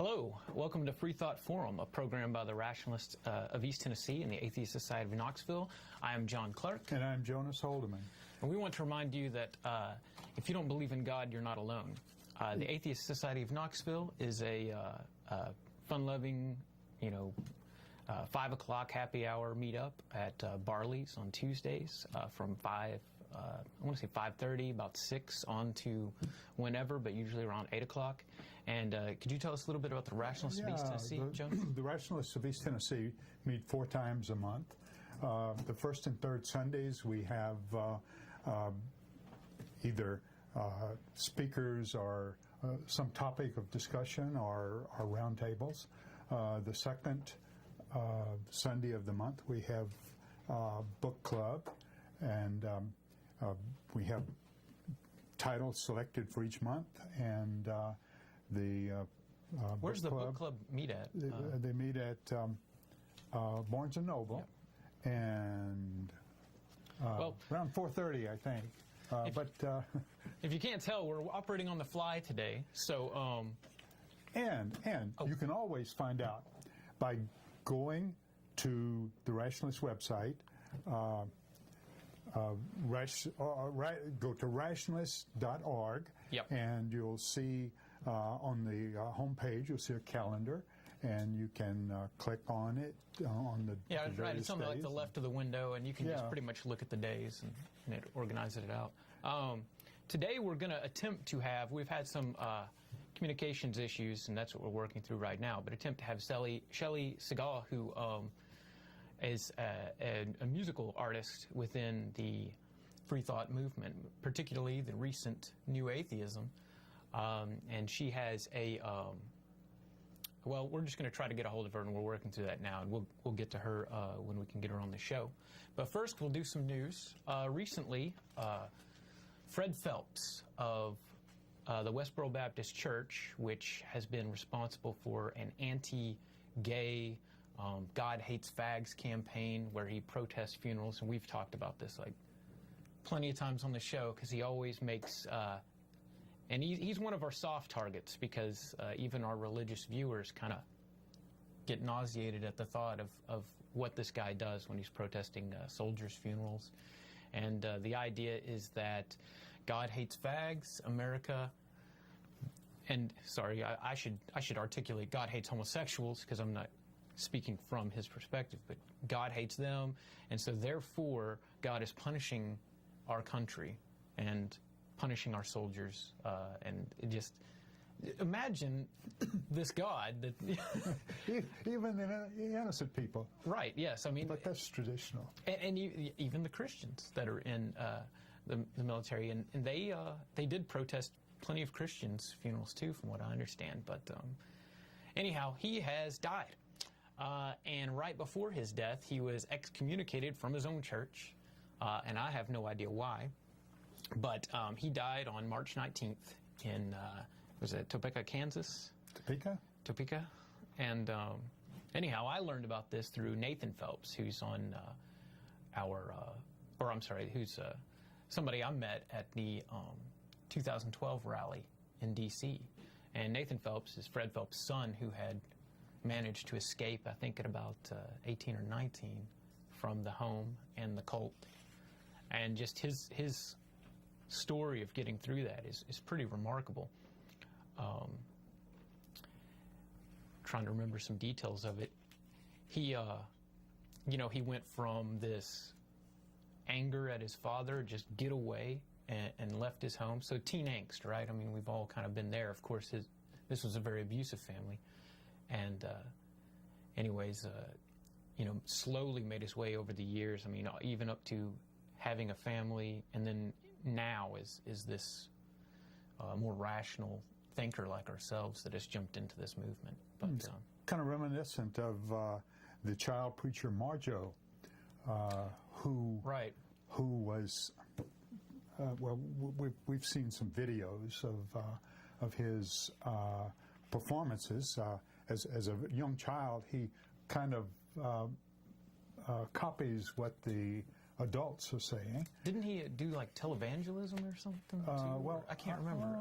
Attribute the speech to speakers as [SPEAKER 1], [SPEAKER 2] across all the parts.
[SPEAKER 1] Hello, welcome to Freethought Forum, a program by the Rationalists of East Tennessee and the Atheist Society of Knoxville. I am John Clark.
[SPEAKER 2] And I'm Jonas Holdeman.
[SPEAKER 1] And we want to remind you that if you don't believe in God, you're not alone. The Atheist Society of Knoxville is a fun-loving, 5 o'clock happy hour meetup at Barley's on Tuesdays from 5:30, about 6 on to whenever, but usually around 8 o'clock. And could you tell us a little bit about the Rationalists of East Tennessee, Joan?
[SPEAKER 2] The Rationalists of East Tennessee meet 4 times a month. The first and third Sundays we have either speakers or some topic of discussion or roundtables. The second Sunday of the month we have book club, and we have titles selected for each month, and
[SPEAKER 1] where's the book club meet at?
[SPEAKER 2] They meet at Barnes & Noble,
[SPEAKER 1] yep.
[SPEAKER 2] And around 4:30, I think.
[SPEAKER 1] If you can't tell, we're operating on the fly today, so...
[SPEAKER 2] You can always find out by going to the Rationalist website. Go to rationalist.org,
[SPEAKER 1] yep.
[SPEAKER 2] And you'll see on the homepage, you'll see a calendar, and you can click on it on the
[SPEAKER 1] right. It's on like the left of the window, and you can just pretty much look at the days and it organizes it out. Today we're going to attempt to have, we've had some communications issues, and that's what we're working through right now, but attempt to have Shelley Segal, who is a musical artist within the Freethought movement, particularly the recent New Atheism. And she has a, well, we're just going to try to get a hold of her, and we're working through that now, and we'll get to her when we can get her on the show. But first, we'll do some news. Recently, Fred Phelps of the Westboro Baptist Church, which has been responsible for an anti-gay God Hates Fags campaign where he protests funerals, and we've talked about this like plenty of times on the show because he always makes, and he's one of our soft targets because even our religious viewers kind of get nauseated at the thought of what this guy does when he's protesting soldiers' funerals. And the idea is that God hates fags, America, and sorry, I should articulate God hates homosexuals because I'm not speaking from his perspective, but God hates them, and so therefore God is punishing our country and punishing our soldiers, and just imagine this God that
[SPEAKER 2] even the innocent people,
[SPEAKER 1] right? Yes, I mean,
[SPEAKER 2] but that's traditional,
[SPEAKER 1] and even the Christians that are in the military, and they did protest plenty of Christians' funerals too, from what I understand. But anyhow, he has died. And right before his death, he was excommunicated from his own church, and I have no idea why. But he died on March 19th in, was it Topeka, Kansas? Topeka. And anyhow, I learned about this through Nathan Phelps, who's on who's somebody I met at the 2012 rally in D.C. And Nathan Phelps is Fred Phelps' son, who had managed to escape, I think, at about 18 or 19 from the home and the cult. And just his story of getting through that is pretty remarkable. Trying to remember some details of it. He went from this anger at his father, just get away, and left his home. So teen angst, right? I mean, we've all kind of been there. Of course, this was a very abusive family. And slowly made his way over the years. I mean, even up to having a family, and then now is this more rational thinker like ourselves that has jumped into this movement. But
[SPEAKER 2] kind of reminiscent of the child preacher Marjo, who was we've seen some videos of his performances. As a young child, he kind of copies what the adults are saying.
[SPEAKER 1] Didn't he do like televangelism or something?
[SPEAKER 2] Well,
[SPEAKER 1] I can't remember.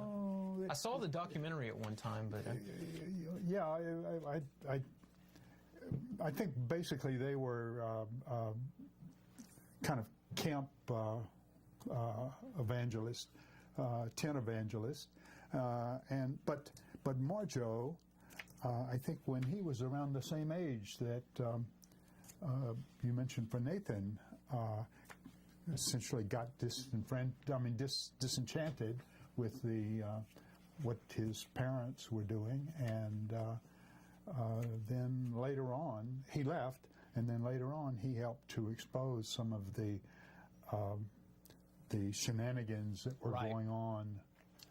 [SPEAKER 1] I saw the documentary at one time, but
[SPEAKER 2] yeah, I think basically they were kind of camp evangelists, tent evangelists, but Marjo, I think when he was around the same age that you mentioned for Nathan, essentially got disenchanted with the what his parents were doing, and then later on he left, and then later on he helped to expose some of the shenanigans that were going on.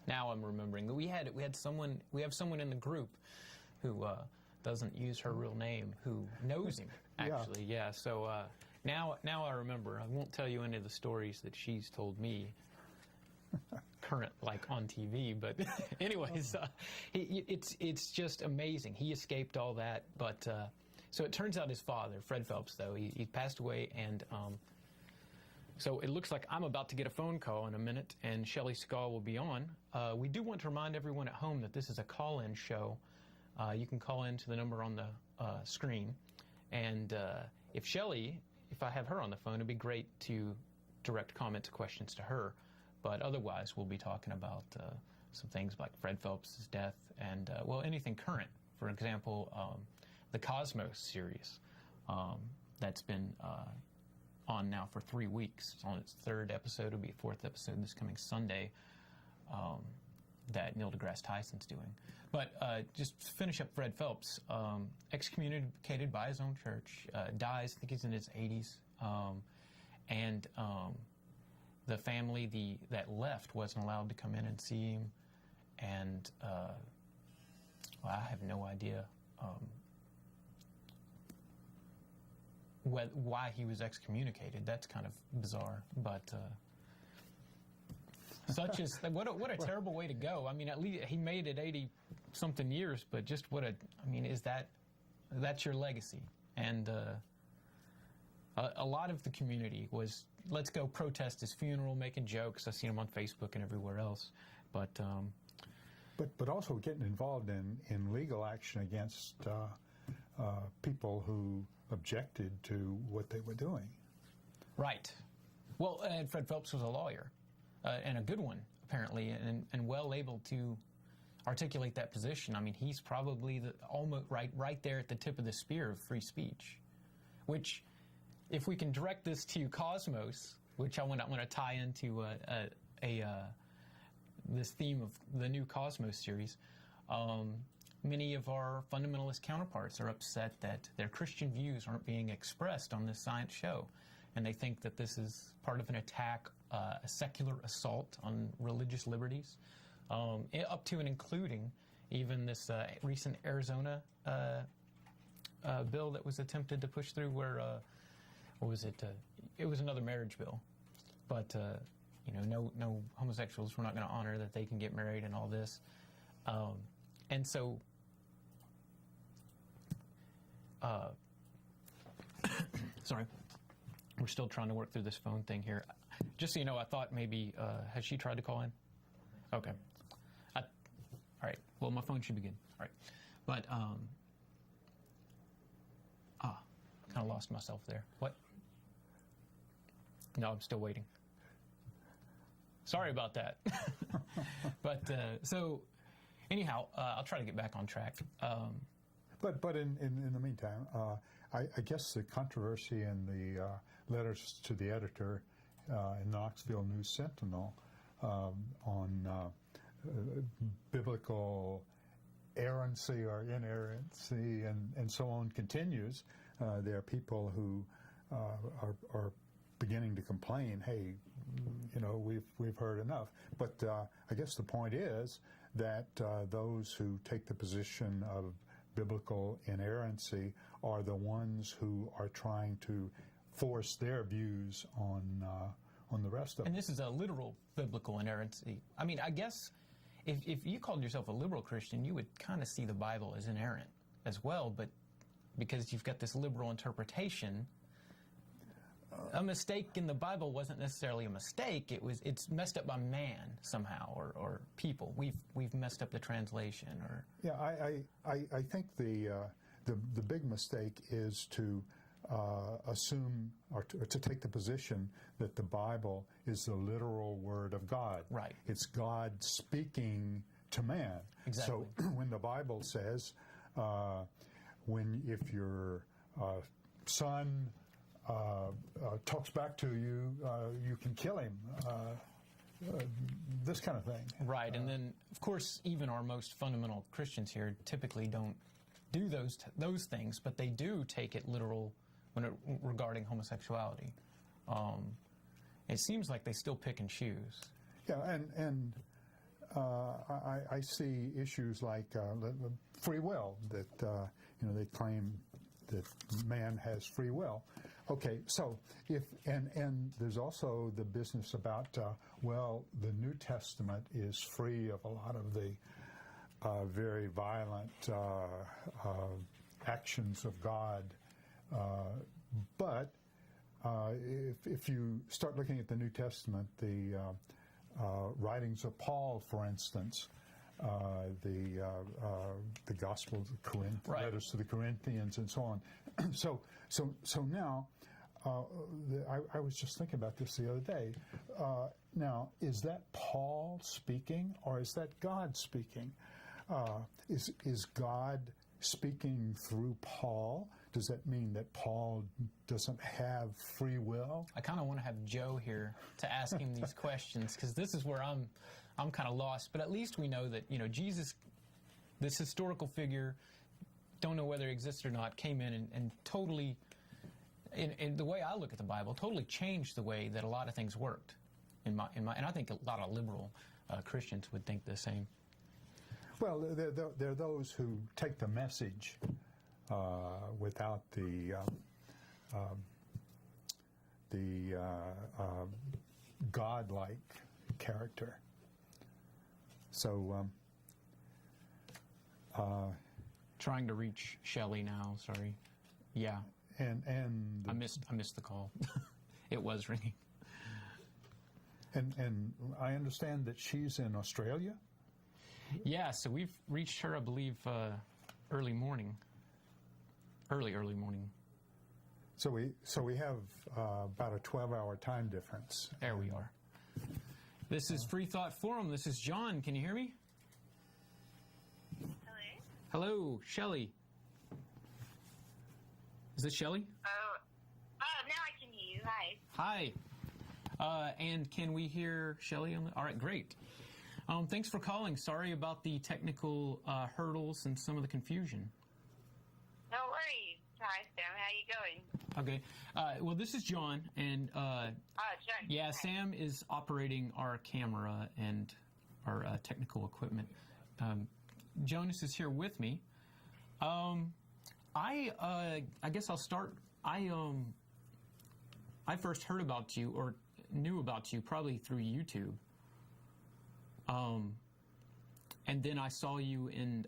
[SPEAKER 1] Now I'm remembering. We have someone in the group who doesn't use her real name, who knows him actually. Yeah. So now I remember. I won't tell you any of the stories that she's told me, current like on TV. But anyways, it's just amazing. He escaped all that. But so it turns out his father, Fred Phelps, though he passed away, and so it looks like I'm about to get a phone call in a minute, and Shelley Segal will be on. We do want to remind everyone at home that this is a call-in show. You can call in to the number on the screen, and if I have her on the phone, it'd be great to direct comments, questions to her. But otherwise, we'll be talking about some things like Fred Phelps' death and, well, anything current. For example, the Cosmos series that's been on now for 3 weeks. It's on its 3rd episode. It'll be a 4th episode this coming Sunday that Neil deGrasse Tyson's doing. But just to finish up Fred Phelps, excommunicated by his own church, dies, I think he's in his 80s, and the family that left wasn't allowed to come in and see him, and well, I have no idea why he was excommunicated. That's kind of bizarre, but such as what a terrible way to go. I mean, at least he made it 80-something years, but just that's your legacy. And a lot of the community was, let's go protest his funeral, making jokes. I've seen him on Facebook and everywhere else, but
[SPEAKER 2] also getting involved in legal action against people who objected to what they were doing.
[SPEAKER 1] Right. Well, and Fred Phelps was a lawyer, and a good one, apparently, and well able to articulate that position. I mean, he's probably almost right there at the tip of the spear of free speech, which, if we can direct this to Cosmos, which I want to tie into this theme of the new Cosmos series, many of our fundamentalist counterparts are upset that their Christian views aren't being expressed on this science show, and they think that this is part of an attack, a secular assault on religious liberties, up to and including even this recent Arizona bill that was attempted to push through, where what was it? It was another marriage bill, but no homosexuals. We're not going to honor that they can get married and all this, and so. Sorry, we're still trying to work through this phone thing here. Just so you know, I thought maybe, has she tried to call in? Okay. All right. Well, my phone should be good. All right. But, kind of lost myself there. What? No, I'm still waiting. Sorry about that. But, so, anyhow, I'll try to get back on track.
[SPEAKER 2] But in the meantime, I guess the controversy in the letters to the editor in Knoxville News Sentinel on biblical errancy or inerrancy and so on continues. There are people who are beginning to complain, hey, we've heard enough. But I guess the point is that those who take the position of biblical inerrancy are the ones who are trying to force their views on the rest of them.
[SPEAKER 1] And this is a literal biblical inerrancy. I mean, I guess if you called yourself a liberal Christian, you would kind of see the Bible as inerrant as well, but because you've got this liberal interpretation, a mistake in the Bible wasn't necessarily a mistake. It's messed up by man somehow, or people. We've messed up the translation, or
[SPEAKER 2] yeah. I think the big mistake is to assume or to take the position that the Bible is the literal word of God.
[SPEAKER 1] Right.
[SPEAKER 2] It's God speaking to man.
[SPEAKER 1] Exactly.
[SPEAKER 2] So when the Bible says, if your son talks back to you, you can kill him. This kind of thing.
[SPEAKER 1] Right, and then of course even our most fundamental Christians here typically don't do those things, but they do take it literal regarding homosexuality. It seems like they still pick and choose.
[SPEAKER 2] Yeah, and I see issues like free will, that they claim that man has free will. Okay, so and there's also the business about the New Testament is free of a lot of the very violent actions of God, but if you start looking at the New Testament, the writings of Paul, for instance, the Gospels of Corinth,
[SPEAKER 1] right.
[SPEAKER 2] letters to the Corinthians, and so on. So now, I was just thinking about this the other day. Now, is that Paul speaking, or is that God speaking? Is God speaking through Paul? Does that mean that Paul doesn't have free will?
[SPEAKER 1] I kind of want to have Joe here to ask him these questions, because this is where I'm kind of lost. But at least we know that Jesus, this historical figure, don't know whether he exists or not, came in and totally, in the way I look at the Bible, totally changed the way that a lot of things worked. And I think a lot of liberal Christians would think the same.
[SPEAKER 2] Well, there are those who take the message without the God-like character. So,
[SPEAKER 1] trying to reach Shelley now. Sorry. Yeah.
[SPEAKER 2] And
[SPEAKER 1] I missed the call. It was ringing.
[SPEAKER 2] And I understand that she's in Australia.
[SPEAKER 1] Yeah, so we've reached her, I believe, early morning. Early morning.
[SPEAKER 2] So we have about a 12-hour time difference.
[SPEAKER 1] There we are. This is Freethought Forum. This is John. Can you hear me?
[SPEAKER 3] Hello.
[SPEAKER 1] Hello, Shelley. Is this Shelley?
[SPEAKER 3] Oh, now I can hear you. Hi.
[SPEAKER 1] Hi. And can we hear Shelley? All right, great. Thanks for calling. Sorry about the technical hurdles and some of the confusion.
[SPEAKER 3] No worries. Hi, Sam. How you going?
[SPEAKER 1] Okay. Well, this is John, and
[SPEAKER 3] John.
[SPEAKER 1] yeah,
[SPEAKER 3] Hi.
[SPEAKER 1] Sam is operating our camera and our technical equipment. Jonas is here with me. I guess I'll start. I first heard about you, or knew about you, probably through YouTube. And then I saw you in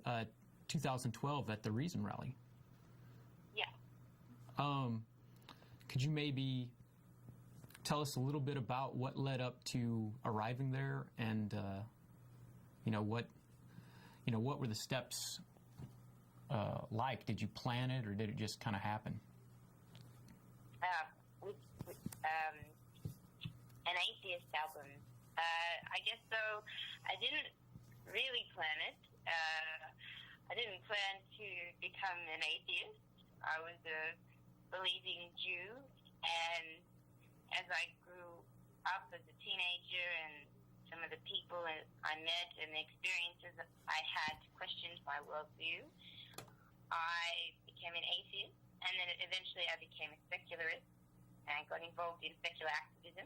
[SPEAKER 1] 2012 at the Reason Rally.
[SPEAKER 3] Yeah.
[SPEAKER 1] Could you maybe tell us a little bit about what led up to arriving there, and what were the steps like? Did you plan it, or did it just kind of happen?
[SPEAKER 3] An atheist album. I guess so. I didn't really plan it. I didn't plan to become an atheist. I was a believing Jew, and as I grew up as a teenager, and some of the people I met and the experiences I had questioned my worldview, I became an atheist, and then eventually I became a secularist and got involved in secular activism.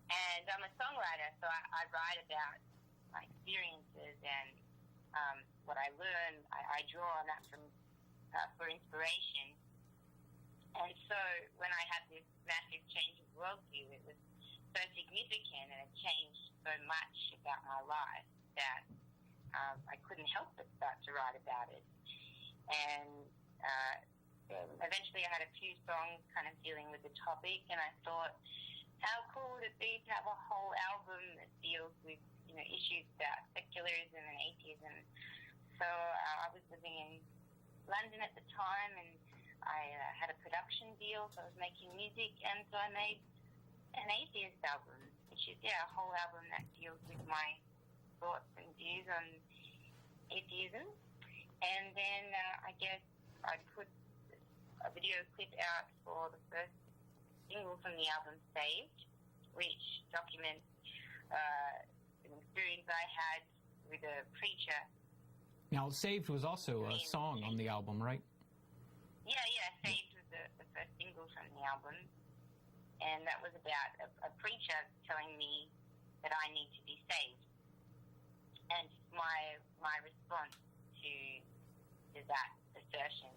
[SPEAKER 3] And I'm a songwriter, so I write about my experiences and what I learn. I draw on that for inspiration. And so when I had this massive change of worldview, it was so significant, and it changed so much about my life that I couldn't help but start to write about it. And eventually I had a few songs kind of dealing with the topic, and I thought, how cool would it be to have a whole album that deals with, issues about secularism and atheism. So I was living in London at the time, and I had a production deal, so I was making music, and so I made an atheist album, which is, a whole album that deals with my thoughts and views on atheism. And then I guess I put a video clip out for the first single from the album, Saved, which documents an experience I had with a preacher.
[SPEAKER 1] Now, Saved was also a song on the album, right?
[SPEAKER 3] Yeah, Saved was the first single from the album. And that was about a preacher telling me that I need to be saved. And my response to that assertion.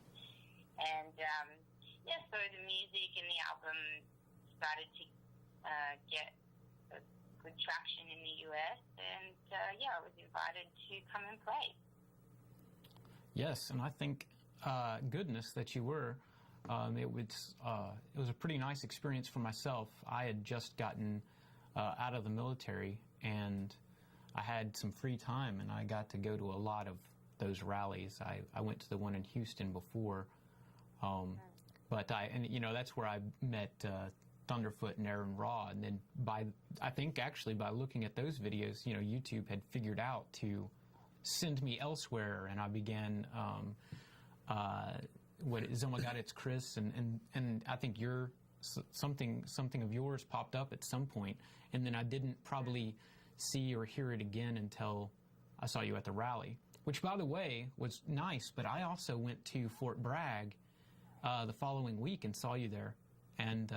[SPEAKER 3] And, so the music and the album started to get a good traction in the US. And, I was invited to come and play.
[SPEAKER 1] Yes, and I think, goodness that you were. It was a pretty nice experience for myself. I had just gotten out of the military, and I had some free time, and I got to go to a lot of those rallies. I went to the one in Houston before, but that's where I met Thunderfoot and Aaron Raw, and then by looking at those videos, YouTube had figured out to send me elsewhere, and I began Zoma Got It's Chris, and I think something of yours popped up at some point, and then I didn't probably see or hear it again until I saw you at the rally, which, by the way, was nice. But I also went to Fort Bragg the following week and saw you there, and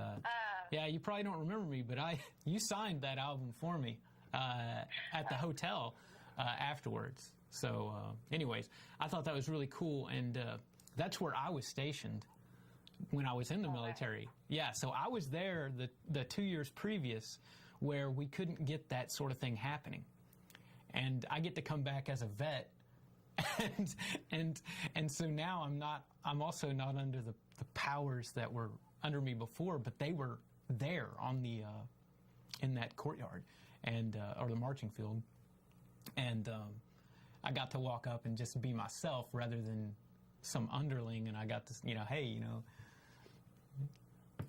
[SPEAKER 1] you probably don't remember me, but you signed that album for me at the hotel afterwards. So, anyways, I thought that was really cool, and that's where I was stationed when I was in the military. Yeah, so I was there the 2 years previous where we couldn't get that sort of thing happening. And I get to come back as a vet, and so now I'm also not under the powers that were under me before, but they were there on the in that courtyard and or the marching field, and I got to walk up and just be myself rather than some underling, and I got to, hey,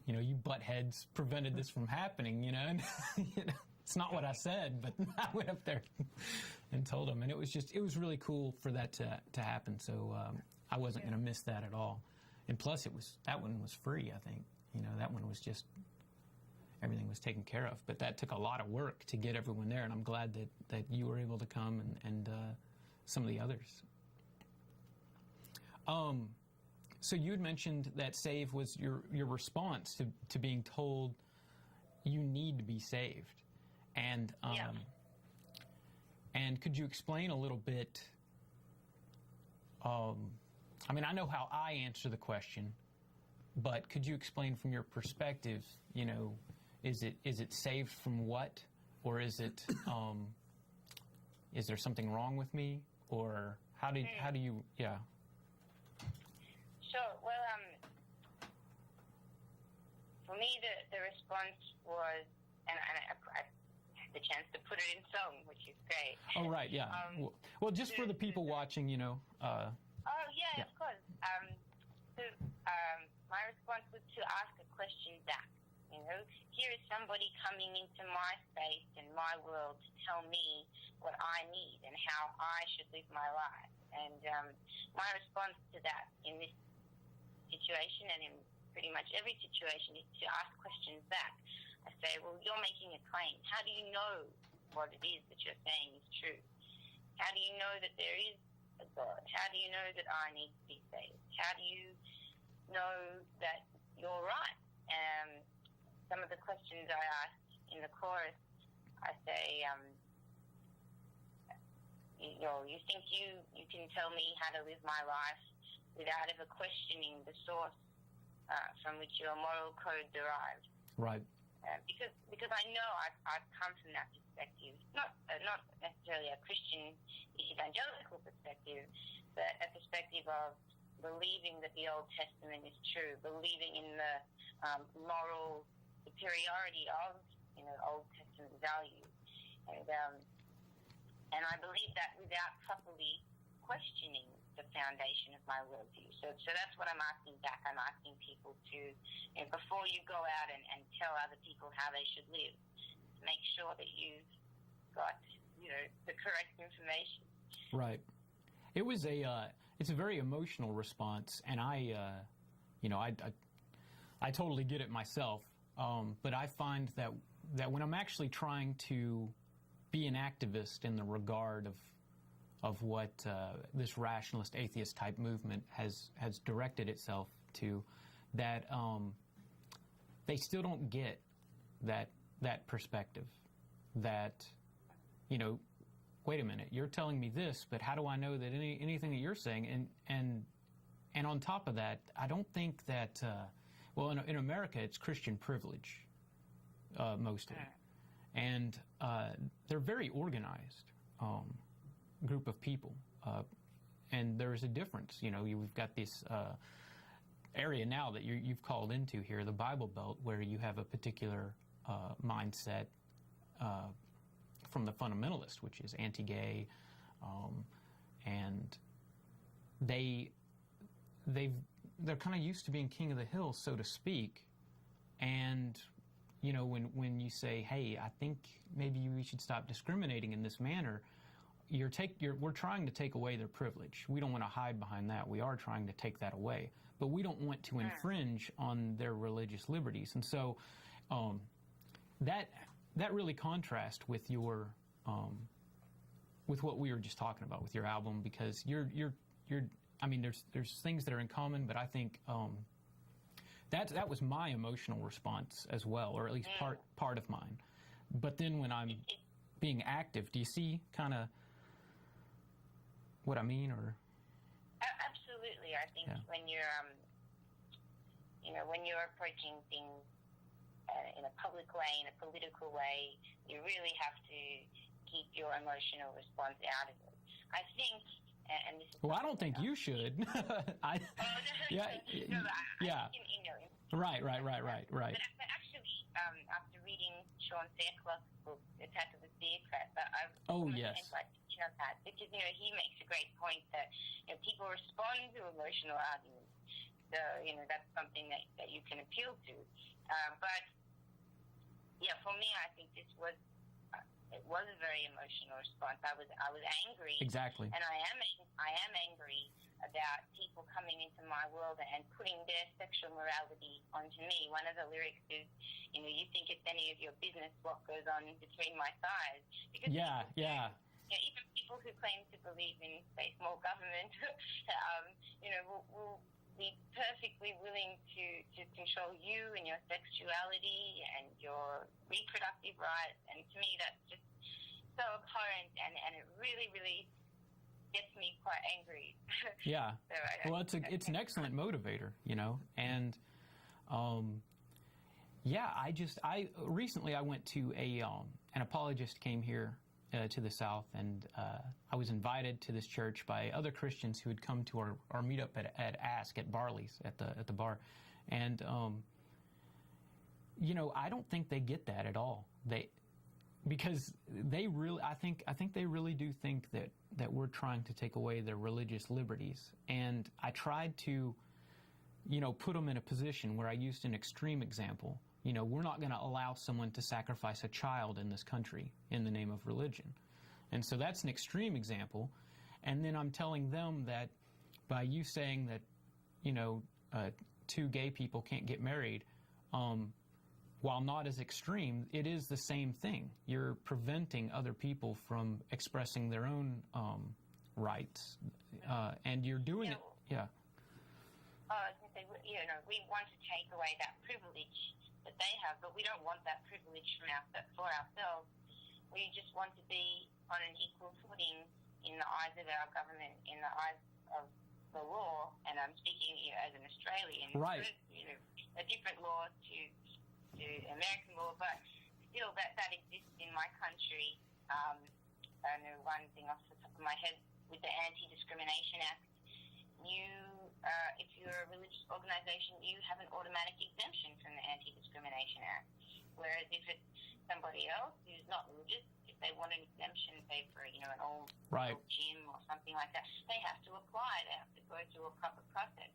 [SPEAKER 1] you butt heads prevented this from happening, and it's not what I said, but I went up there and told them, and it was really cool for that to happen. So I wasn't going to miss that at all, and plus that one was free. I think that one was just everything was taken care of, but that took a lot of work to get everyone there, and I'm glad that you were able to come and some of the others. So you had mentioned that save was your response to being told you need to be saved, and and could you explain a little bit? I know how I answer the question, but could you explain from your perspective? Is it saved from what, or is it is there something wrong with me, or how do you? Yeah.
[SPEAKER 3] Sure. Well, for me, the response was, and I had the chance to put it in song, which is great.
[SPEAKER 1] Oh, right, yeah. Well, just for the people watching,
[SPEAKER 3] Of course. My response was to ask a question back. Here is somebody coming into my space and my world to tell me what I need and how I should live my life. And my response to that in this situation and in pretty much every situation is to ask questions back. I say, well, you're making a claim. How do you know what it is that you're saying is true? How do you know that there is a God? How do you know that I need to be saved? How do you know that you're right? Some of the questions I asked in the chorus, I say, you think you can tell me how to live my life without ever questioning the source from which your moral code derived.
[SPEAKER 1] Right.
[SPEAKER 3] Because I know I've come from that perspective, not necessarily a Christian evangelical perspective, but a perspective of believing that the Old Testament is true, believing in the moral superiority of, Old Testament values. And I believe that without properly questioning the foundation of my worldview. So that's what I'm asking back. I'm asking people to, before you go out and tell other people how they should live, make sure that you've got, the correct information.
[SPEAKER 1] Right. It was it's a very emotional response, and I totally get it myself. But I find that when I'm actually trying to be an activist in the regard of what this rationalist atheist type movement has directed itself to, that they still don't get that perspective. That, wait a minute, you're telling me this, but how do I know that anything that you're saying? And on top of that, I don't think that in America it's Christian privilege mostly, and they're very organized group of people, and there's a difference. You've got this area now that you've called into here, the Bible Belt, where you have a particular mindset from the fundamentalist, which is anti-gay, and they're kind of used to being king of the hill, so to speak. And when you say, hey, I think maybe we should stop discriminating in this manner, we're trying to take away their privilege. We don't want to hide behind that. We are trying to take that away, but we don't want to infringe on their religious liberties. And so that really contrasts with your with what we were just talking about with your album, because you're I mean, there's things that are in common, but I think that was my emotional response as well, or at least part of mine. But then when I'm being active, do you see kind of what I mean? Or
[SPEAKER 3] absolutely, I think when you're when you're approaching things in a public way, in a political way, you really have to keep your emotional response out of it. I think. And this is
[SPEAKER 1] I don't think you should. I think Right.
[SPEAKER 3] But actually, after reading Sean Fairclough's book, Attack of the Theocrat, I've on that, because he makes a great point that people respond to emotional arguments. So that's something that you can appeal to. But for me, I think this was. It was a very emotional response. I was angry. Exactly. And I am angry about people coming into my world and putting their sexual morality onto me. One of the lyrics is, you think it's any of your business what goes on between my thighs. Because even people who claim to believe in, say, small government, will be perfectly willing to control you and your sexuality and your reproductive rights. And to me, that's just so abhorrent, and it really, really gets me quite angry.
[SPEAKER 1] Yeah. So it's an excellent motivator, and I recently I went to an apologist came here to the South, and I was invited to this church by other Christians who had come to our meetup at Ask at Barley's at the bar, and I don't think they get that at all. Because they really, I think they really do think that we're trying to take away their religious liberties, and I tried to put them in a position where I used an extreme example. We're not going to allow someone to sacrifice a child in this country in the name of religion. And so that's an extreme example. And then I'm telling them that by you saying that, two gay people can't get married, while not as extreme, it is the same thing. You're preventing other people from expressing their own rights. And you're doing it. Yeah.
[SPEAKER 3] I was going to say, we want to take away that privilege that they have, but we don't want that privilege for ourselves. We just want to be on an equal footing in the eyes of our government, in the eyes of the law, and I'm speaking as an Australian.
[SPEAKER 1] Right.
[SPEAKER 3] A different law to American law, but still that exists in my country. I know one thing off the top of my head with the Anti-Discrimination Act. You if you're a religious organization, you have an automatic exemption from the Anti-Discrimination Act. Whereas if it's somebody else who's not religious, if they want an exemption, say for an old gym or something like that, they have to apply. They have to go through a proper process.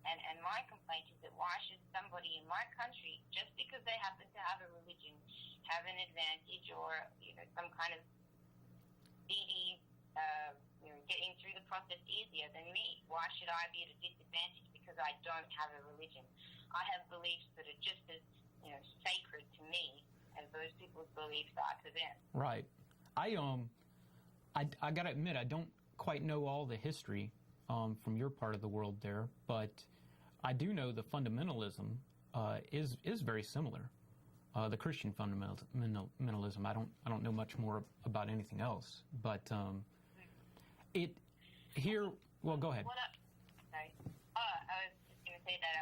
[SPEAKER 3] And my complaint is that why should somebody in my country, just because they happen to have a religion, have an advantage or some kind of speedy getting through the process easier than me? Why should I be at a disadvantage because I don't have a religion? I have beliefs that are just as sacred to me as those people's beliefs are to them.
[SPEAKER 1] Right. I gotta admit, I don't quite know all the history from your part of the world there, but I do know the fundamentalism is very similar. The Christian fundamentalism. I don't know much more about anything else, but Well, go ahead.
[SPEAKER 3] Sorry. I was just going to say that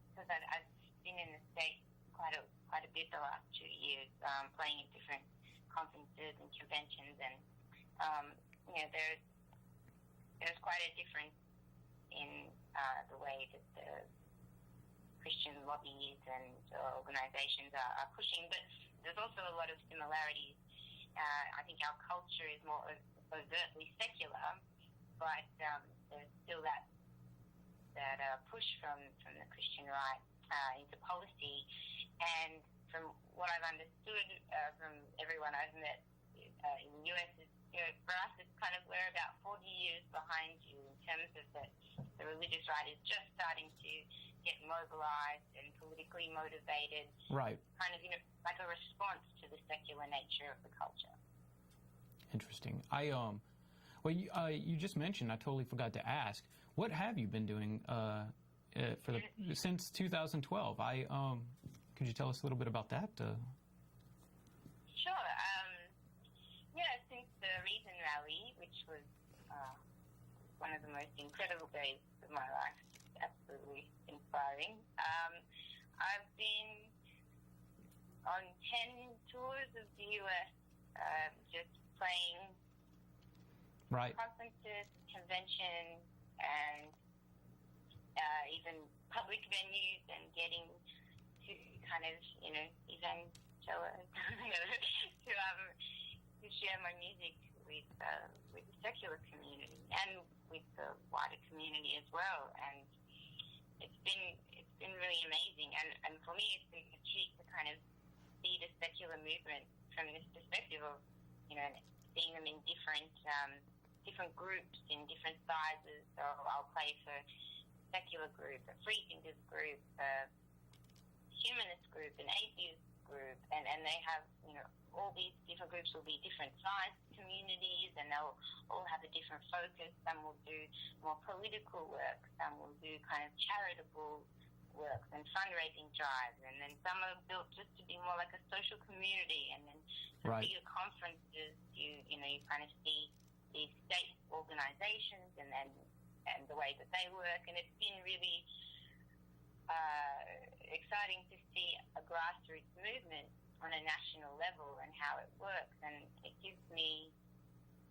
[SPEAKER 3] because I've been in the States quite a bit the last 2 years, playing at different conferences and conventions, and there's quite a difference in the way that the Christian lobbies and organizations are pushing, but there's also a lot of similarities. I think our culture is more overtly secular, but there's still that push from the Christian right into policy. And from what I've understood from everyone I've met in the US, is, for us, it's kind of we're about 40 years behind you in terms of the religious right is just starting to get mobilized and politically motivated.
[SPEAKER 1] Right.
[SPEAKER 3] Kind of, like a response to the secular nature of the culture.
[SPEAKER 1] Interesting. You just mentioned, I totally forgot to ask, what have you been doing since 2012? Could you tell us a little bit about that?
[SPEAKER 3] Sure. Since the Reason Rally, which was one of the most incredible days of my life, absolutely inspiring, I've been on 10 tours of the US, just playing conferences, conventions, and even public venues, and getting to kind of, to share my music with the secular community and with the wider community as well. And it's been really amazing. And for me, it's been a treat to kind of see the secular movement from this perspective of, seeing them in different groups in different sizes. So I'll play for a secular group, a free thinkers group, a humanist group, an atheist group, and they have, all these different groups will be different sized communities, and they'll all have a different focus. Some will do more political work, some will do kind of charitable work and fundraising drives, and then some are built just to be more like a social community. And then for bigger conferences, you kind of see these state organizations and the way that they work, and it's been really exciting to see a grassroots movement on a national level and how it works, and it gives me,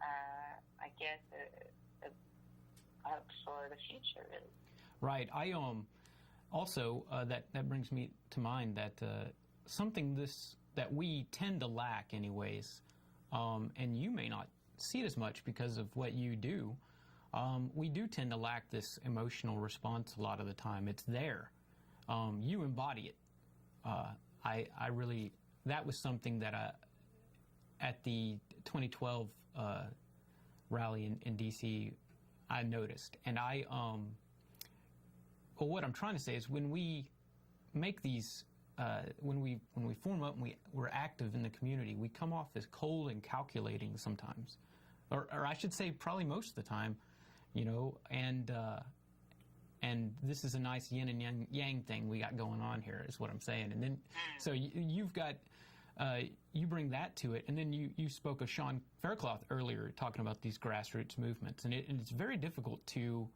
[SPEAKER 3] I guess, a hope for the future, really.
[SPEAKER 1] Right. I also that brings me to mind that something that we tend to lack, anyways, and you may not see it as much because of what you do. We do tend to lack this emotional response a lot of the time. It's there. You embody it. I really, that was something that at the 2012 rally in DC, I noticed. And well, what I'm trying to say is when we make these, when we form up and we're active in the community, we come off as cold and calculating sometimes. Or I should say probably most of the time, and this is a nice yin and yang thing we got going on here, is what I'm saying. And then, so you've got, you bring that to it, and then you spoke of Sean Faircloth earlier, talking about these grassroots movements, and it's very difficult to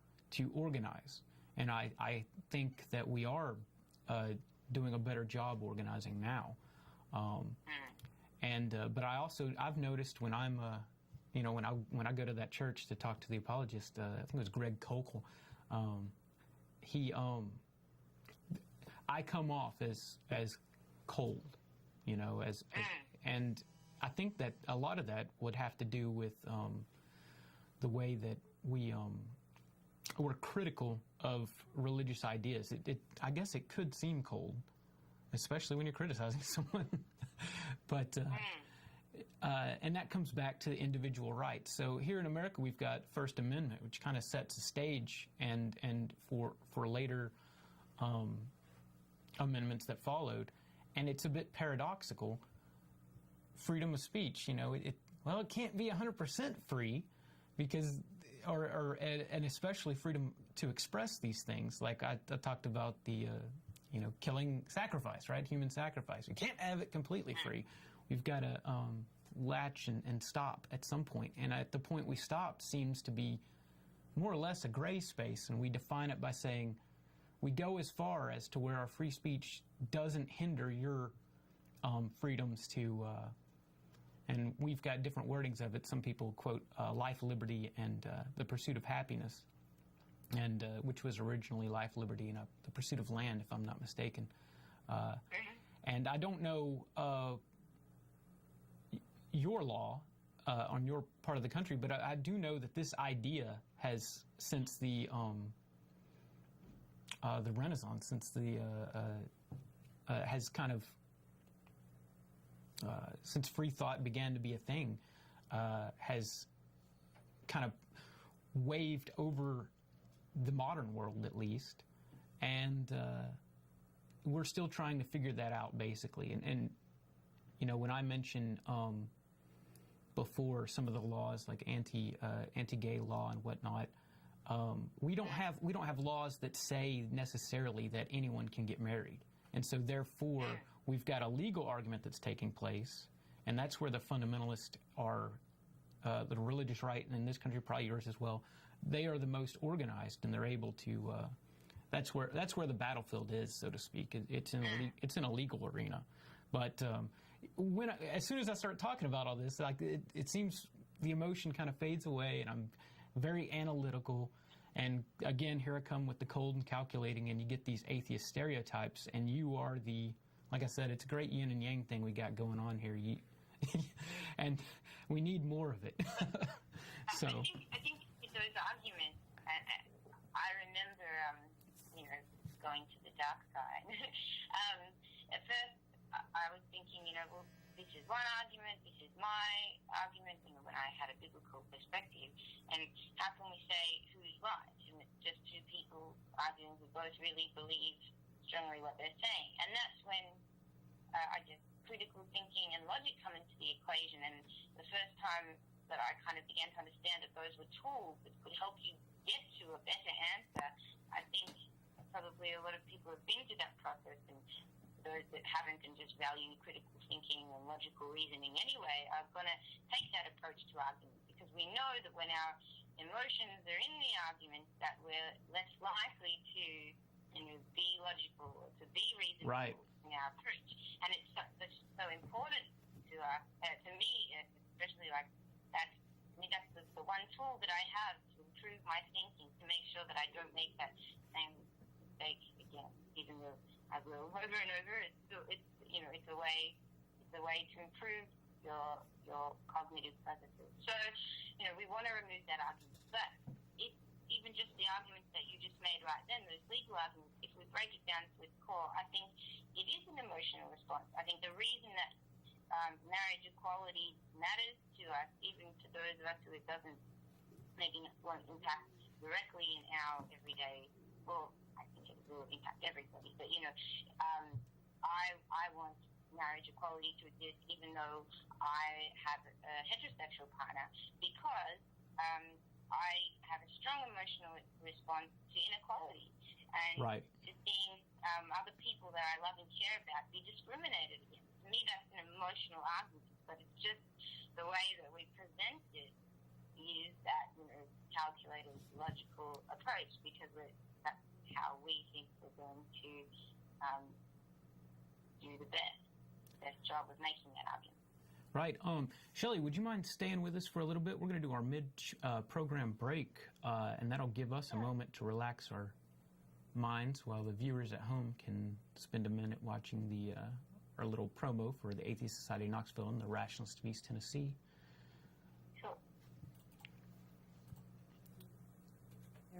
[SPEAKER 1] organize. And I think that we are doing a better job organizing now. But I've noticed when I'm when I go to that church to talk to the apologist, I think it was Greg Kokel, I come off as cold, and I think that a lot of that would have to do with the way that we're critical of religious ideas. I guess it could seem cold, especially when you're criticizing someone, but and that comes back to individual rights. So here in America, we've got First Amendment, which kind of sets the stage, and for later amendments that followed, and it's a bit paradoxical. Freedom of speech, it can't be 100% free, because, and especially freedom to express these things. Like I talked about the, killing sacrifice, right? Human sacrifice. We can't have it completely free. We've got to latch and stop at some point. And at the point we stop seems to be more or less a gray space, and we define it by saying we go as far as to where our free speech doesn't hinder your freedoms to, and we've got different wordings of it. Some people quote life, liberty, and the pursuit of happiness, and which was originally life, liberty, and the pursuit of land, if I'm not mistaken. And I don't know your law on your part of the country, but I do know that this idea has, since the Renaissance, since the has kind of since Freethought began to be a thing, has kind of waved over the modern world, at least, and we're still trying to figure that out, basically. And when I mention before some of the laws like anti-gay law and whatnot, we don't have laws that say necessarily that anyone can get married, and so therefore we've got a legal argument that's taking place, and that's where the fundamentalists are, the religious right, and in this country probably yours as well. They are the most organized, and they're able to. That's where the battlefield is, so to speak. It's in a legal arena, but as soon as I start talking about all this, like it seems the emotion kind of fades away, and I'm very analytical. And again, here I come with the cold and calculating, and you get these atheist stereotypes, and you are the, like I said, it's a great yin and yang thing we got going on here. And we need more of it. So
[SPEAKER 3] I think those arguments, I remember, going to the dark side. At first, I was thinking, well, this is one argument, this is my argument, when I had a biblical perspective, and how can we say who's right? And it's just two people arguing who both really believe strongly what they're saying. And that's when I guess critical thinking and logic come into the equation, and the first time that I kind of began to understand that those were tools that could help you get to a better answer, I think probably a lot of people have been through that process, and those that haven't and just value critical thinking and logical reasoning anyway are going to take that approach to argument, because we know that when our emotions are in the argument, that we're less likely to be logical or to be reasonable.
[SPEAKER 1] Right.
[SPEAKER 3] In our approach. And it's so important to us, to me, especially like that. I mean, that's the one tool that I have to improve my thinking, to make sure that I don't make that same mistake again, even though I will over and over. It's a way to improve your cognitive processes. So, we want to remove that argument, but even just the arguments that you just made right then, those legal arguments, if we break it down to its core, I think it is an emotional response. I think the reason that marriage equality matters to us, even to those of us who it doesn't maybe won't impact directly in our everyday, well, I think it will impact everybody, but I want marriage equality to exist even though I have a heterosexual partner, because I have a strong emotional response to inequality, and
[SPEAKER 1] right.
[SPEAKER 3] to seeing other people that I love and care about be discriminated against. To me, that's an emotional argument, but it's just the way that we present it is that calculated, logical approach, because that's how we think we're going to do the best job of making that argument.
[SPEAKER 1] Right. Shelley, would you mind staying with us for a little bit? We're going to do our mid-program break, and that'll give us a moment to relax our minds, while the viewers at home can spend a minute watching our little promo for the Atheist Society of Knoxville and the Rationalists of East Tennessee.
[SPEAKER 3] Sure.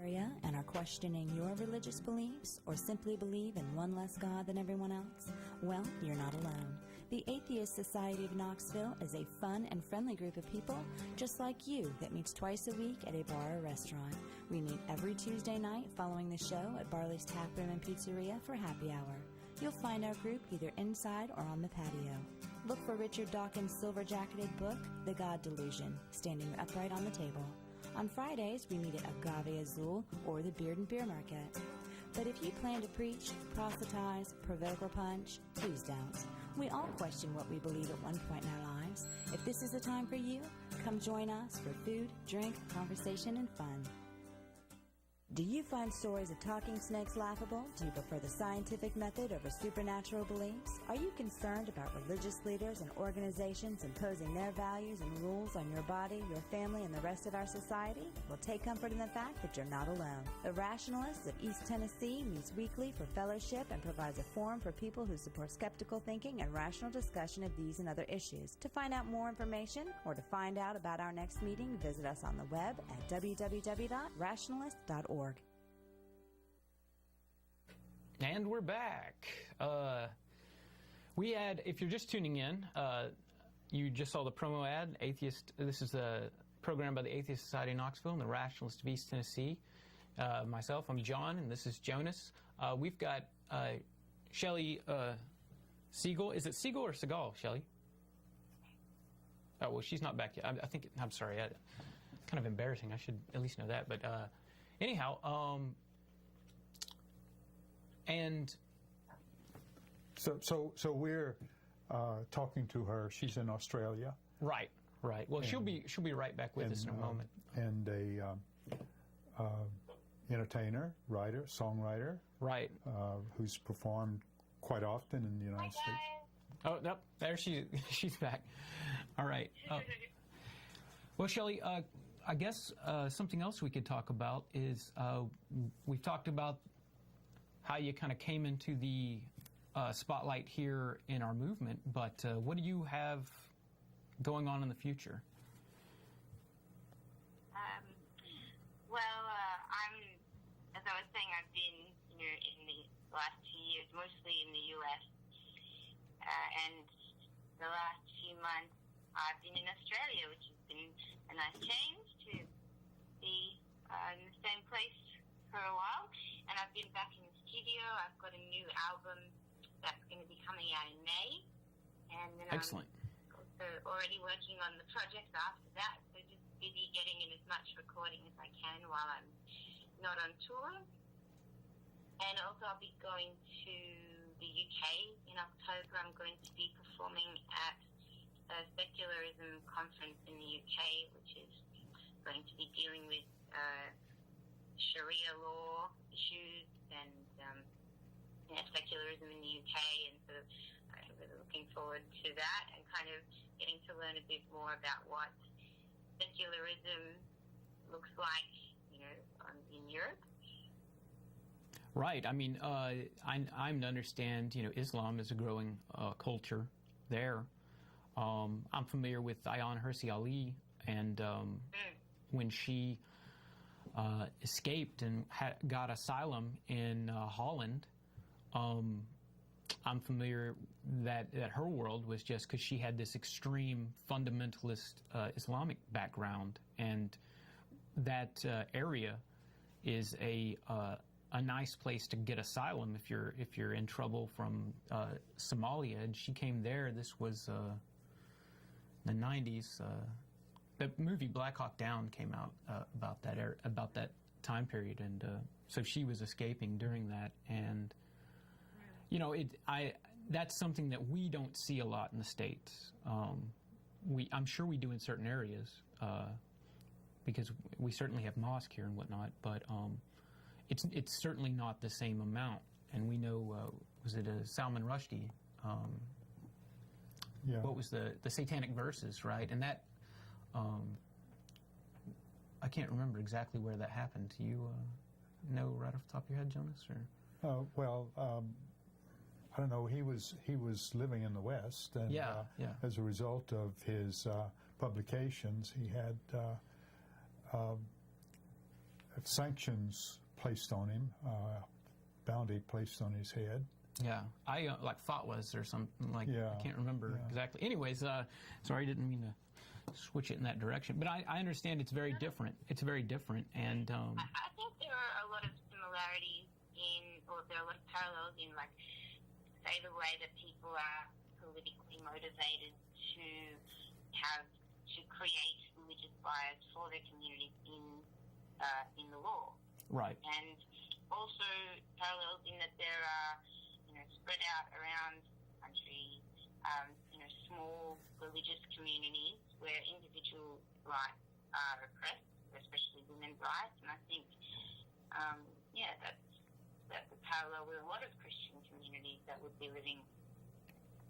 [SPEAKER 4] Area and are questioning your religious beliefs or simply believe in one less God than everyone else? Well, you're not alone. The Atheist Society of Knoxville is a fun and friendly group of people just like you that meets twice a week at a bar or restaurant. We meet every Tuesday night following the show at Barley's Tap Room and Pizzeria for happy hour. You'll find our group either inside or on the patio. Look for Richard Dawkins' silver-jacketed book, The God Delusion, standing upright on the table. On Fridays, we meet at Agave Azul or the Beard and Beer Market. But if you plan to preach, proselytize, provoke, or punch, please don't. We all question what we believe at one point in our lives. If this is the time for you, come join us for food, drink, conversation, and fun. Do you find stories of talking snakes laughable? Do you prefer the scientific method over supernatural beliefs? Are you concerned about religious leaders and organizations imposing their values and rules on your body, your family, and the rest of our society? Well, take comfort in the fact that you're not alone. The Rationalists of East Tennessee meets weekly for fellowship and provides a forum for people who support skeptical thinking and rational discussion of these and other issues. To find out more information or to find out about our next meeting, visit us on the web at www.rationalist.org.
[SPEAKER 1] And we're back. We had, if you're just tuning in, you just saw the promo ad, Atheist. This is a program by the Atheist Society of Knoxville and the Rationalists of East Tennessee. Myself, I'm John, and this is Jonas. We've got Shelley Segal. Is it Segal or Segal, Shelley? Oh, well, she's not back yet. I'm sorry. Kind of embarrassing. I should at least know that. But anyhow, and
[SPEAKER 2] so we're talking to her. She's in Australia.
[SPEAKER 1] Right. Well, she'll be right back with us in a moment.
[SPEAKER 2] And a entertainer, writer, songwriter.
[SPEAKER 1] Right.
[SPEAKER 2] Who's performed quite often in the United States.
[SPEAKER 1] Oh, nope. There she's back. All right. Well, Shelley, I guess something else we could talk about is we've talked about how you kind of came into the spotlight here in our movement, but what do you have going on in the future?
[SPEAKER 3] As I was saying, I've been, in the last 2 years, mostly in the U.S., and the last few months I've been in Australia, which has been a nice change to be in the same place for a while. And I've been back in the studio. I've got a new album that's going to be coming out in May. And then
[SPEAKER 1] Excellent.
[SPEAKER 3] I'm also already working on the projects after that. So just busy getting in as much recording as I can while I'm not on tour. And also I'll be going to the UK in October. I'm going to be performing at a secularism conference in the UK, which is going to be dealing with Sharia law issues and secularism in the UK, and so I'm really looking forward to that and kind of getting to learn a bit more about what secularism looks like, in Europe.
[SPEAKER 1] Right. I mean, I'm to understand, Islam is a growing culture there. I'm familiar with Ayaan Hirsi Ali, and when she escaped and got asylum in Holland, I'm familiar that her world was just because she had this extreme fundamentalist Islamic background, and that area is a nice place to get asylum if you're in trouble from Somalia. And she came there. This was the 90s. The movie Black Hawk Down came out about that time period, and so she was escaping during that. And that's something that we don't see a lot in the States. I'm sure we do in certain areas because we certainly have mosque here and whatnot, but it's certainly not the same amount. And we know, was it Salman Rushdie?
[SPEAKER 2] Yeah.
[SPEAKER 1] What was the Satanic Verses, right? And that, I can't remember exactly where that happened. Do you? know right off the top of your head, Jonas? Or
[SPEAKER 2] I don't know. He was living in the West, and as a result of his publications, he had sanctions placed on him, bounty placed on his head.
[SPEAKER 1] Yeah, I like fatwas or something like. I can't remember exactly. Anyways, sorry, I didn't mean to switch it in that direction, but I understand it's very different. It's very different, and
[SPEAKER 3] I think there are a lot of similarities or there are a lot of parallels in, like, say, the way that people are politically motivated to create religious bias for their communities in the law.
[SPEAKER 1] Right.
[SPEAKER 3] And also parallels in that there are, spread out around the country, small religious communities where individual rights are oppressed, especially women's rights. And I think, that's a parallel with a lot of Christian communities that would be living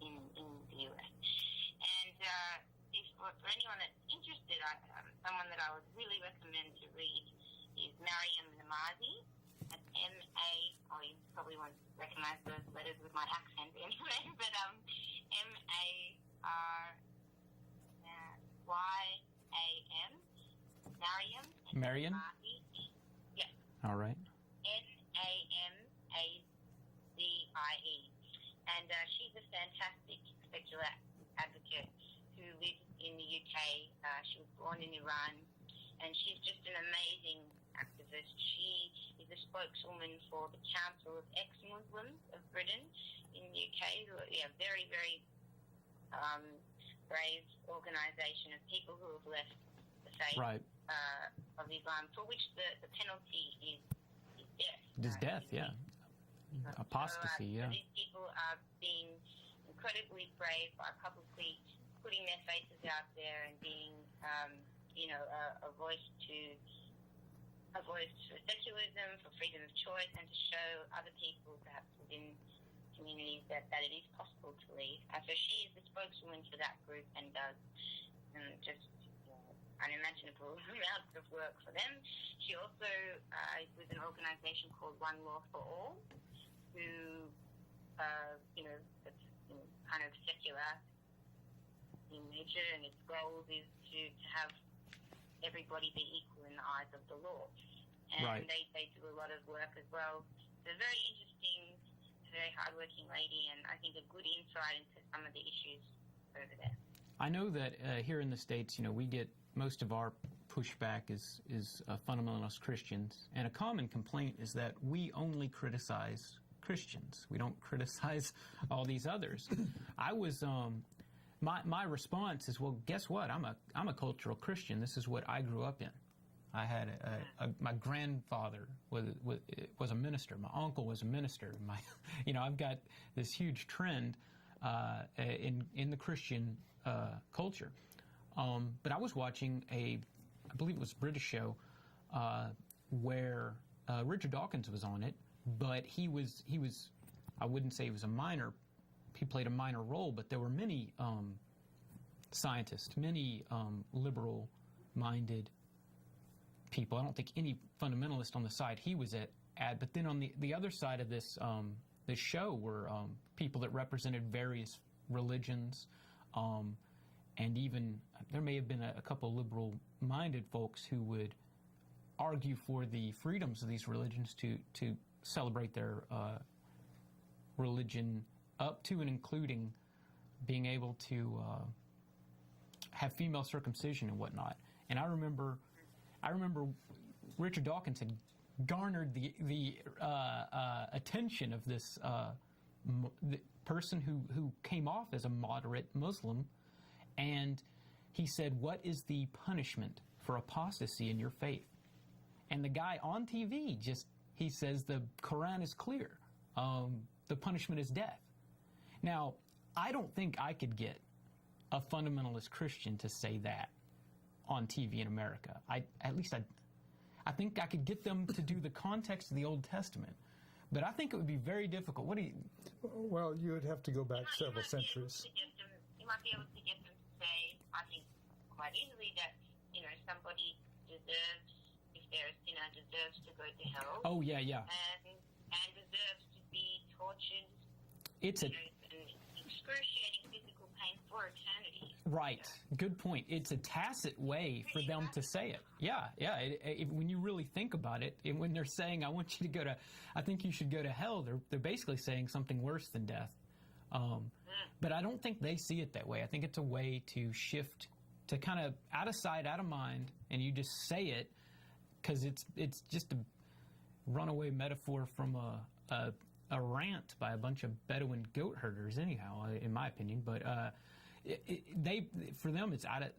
[SPEAKER 3] in the US. And if for anyone that's interested, someone that I would really recommend to read is Mariam Namazi. That's M-A, you probably won't recognize those letters with my accent anyway, but M-A-R-Y-A-M, Mariam. Namazi. Yes.
[SPEAKER 1] All right.
[SPEAKER 3] Namazie. And she's a fantastic secular advocate who lives in the UK. She was born in Iran, and she's just an amazing activist. She is a spokeswoman for the Council of Ex-Muslims of Britain in the UK, who are very, very brave organisation of people who have left the faith of Islam, for which the penalty is death.
[SPEAKER 1] It is death, apostasy,
[SPEAKER 3] So these people are being incredibly brave by publicly putting their faces out there and being, a voice for secularism, for freedom of choice, and to show other people, perhaps within communities, that it is possible to leave. So she is the spokeswoman for that group and does just unimaginable amounts of work for them. She also is with an organisation called One Law for All, who, it's kind of secular in nature, and its goal is to have everybody be equal in the eyes of the law. And they do a lot of work as well. It's a very interesting, very hardworking lady, and I think a good insight into some of the issues over there.
[SPEAKER 1] I know that here in the States, we get most of our pushback is fundamentalist Christians, and a common complaint is that we only criticize Christians. We don't criticize all these others. I was my response is, well, guess what? I'm a cultural Christian. This is what I grew up in. I had my grandfather was a minister. My uncle was a minister. I've got this huge trend in the Christian culture. But I was watching I believe it was a British show where Richard Dawkins was on it, but he was I wouldn't say he was a minor. He played a minor role, but there were many scientists, many liberal-minded people. I don't think any fundamentalist on the side he was at. But then on the other side of this show were people that represented various religions, and even there may have been a couple liberal-minded folks who would argue for the freedoms of these religions to celebrate their religion up to and including being able to have female circumcision and whatnot. And I remember Richard Dawkins had garnered the attention of this the person who came off as a moderate Muslim, and he said, "What is the punishment for apostasy in your faith?" And the guy on TV he says the Quran is clear. The punishment is death. Now, I don't think I could get a fundamentalist Christian to say that on TV in America. I think I could get them to do the context of the Old Testament, but I think it would be very difficult.
[SPEAKER 2] Well, you would have to go back several centuries.
[SPEAKER 3] You might be able to get them to say, I think quite easily, that somebody deserves, if they're a sinner deserves to go to hell.
[SPEAKER 1] Oh, yeah.
[SPEAKER 3] And deserves to be tortured.
[SPEAKER 1] It's
[SPEAKER 3] and excruciating physical pain for eternity.
[SPEAKER 1] Right. Good point. It's a tacit way for them to say it. Yeah. When you really think about it, when they're saying, I want you to go to, I think you should go to hell, they're basically saying something worse than death. But I don't think they see it that way. I think it's a way to shift to kind of out of sight, out of mind, and you just say it because it's just a runaway metaphor from a rant by a bunch of Bedouin goat herders, anyhow, in my opinion. But for them, it's out of,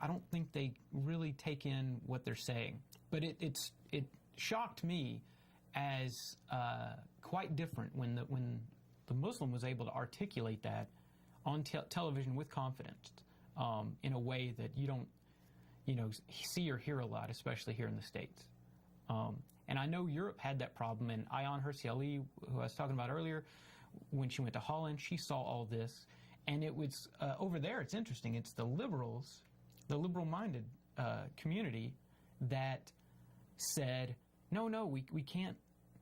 [SPEAKER 1] I don't think they really take in what they're saying. But it shocked me as quite different when the Muslim was able to articulate that on television with confidence in a way that you don't, see or hear a lot, especially here in the States. And I know Europe had that problem, and Ayaan Hirsi Ali, who I was talking about earlier, when she went to Holland, she saw all this, and it was, over there, it's interesting, it's the liberals, the liberal-minded community that said, no, we can't,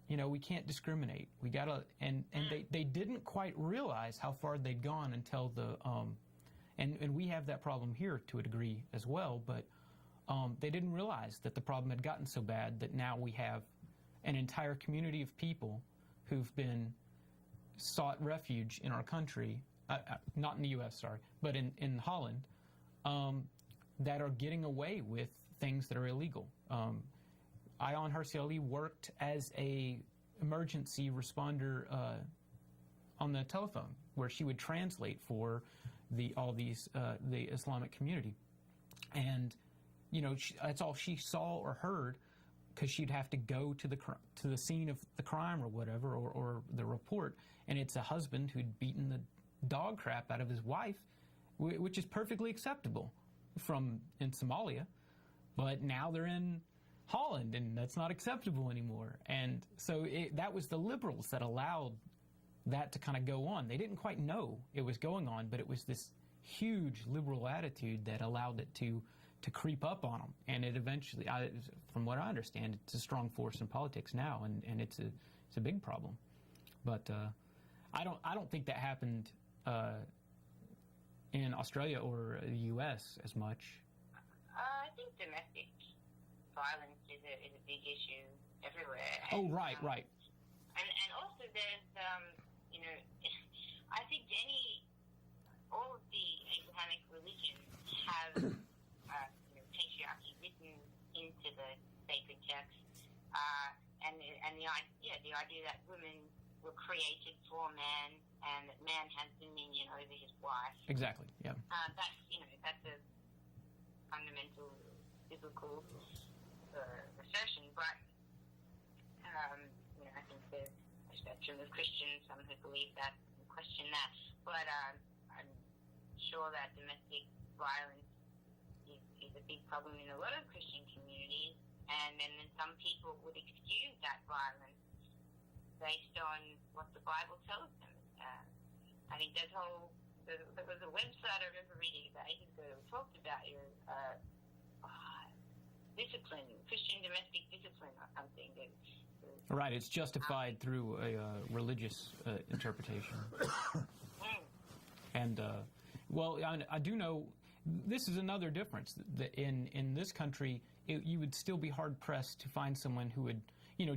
[SPEAKER 1] we can't discriminate. We gotta, and they didn't quite realize how far they'd gone until and we have that problem here to a degree as well, but they didn't realize that the problem had gotten so bad that now we have an entire community of people who've been sought refuge in our country, not in the U.S., sorry, but in Holland, that are getting away with things that are illegal. Ayaan Hirsi Ali worked as a emergency responder on the telephone, where she would translate for the Islamic community, and that's all she saw or heard, because she'd have to go to the scene of the crime or whatever, or the report, and it's a husband who'd beaten the dog crap out of his wife, which is perfectly acceptable in Somalia, but now they're in Holland, and that's not acceptable anymore. And so that was the liberals that allowed that to kind of go on. They didn't quite know it was going on, but it was this huge liberal attitude that allowed it to creep up on them. And it eventually, from what I understand, it's a strong force in politics now, and it's a big problem. But I don't think that happened in Australia or the U.S. as much.
[SPEAKER 3] I think domestic violence is a big issue everywhere.
[SPEAKER 1] Oh, right.
[SPEAKER 3] And also there's, I think all of the Abrahamic religions have patriarchy written into the sacred text, and the idea that women were created for man, and that man has dominion over his wife.
[SPEAKER 1] Exactly. Yeah.
[SPEAKER 3] That's a fundamental biblical assertion, but I think there's a spectrum of Christians, some who believe that and question that, but I'm sure that domestic violence is a big problem in a lot of Christian communities, and then some people would excuse that violence based on what the Bible tells them. I think there was a website I remember reading about ages ago that talked about your discipline, Christian domestic discipline or something.
[SPEAKER 1] Right, it's justified through a religious interpretation. And, I do know this is another difference. That in this country, you would still be hard-pressed to find someone who would,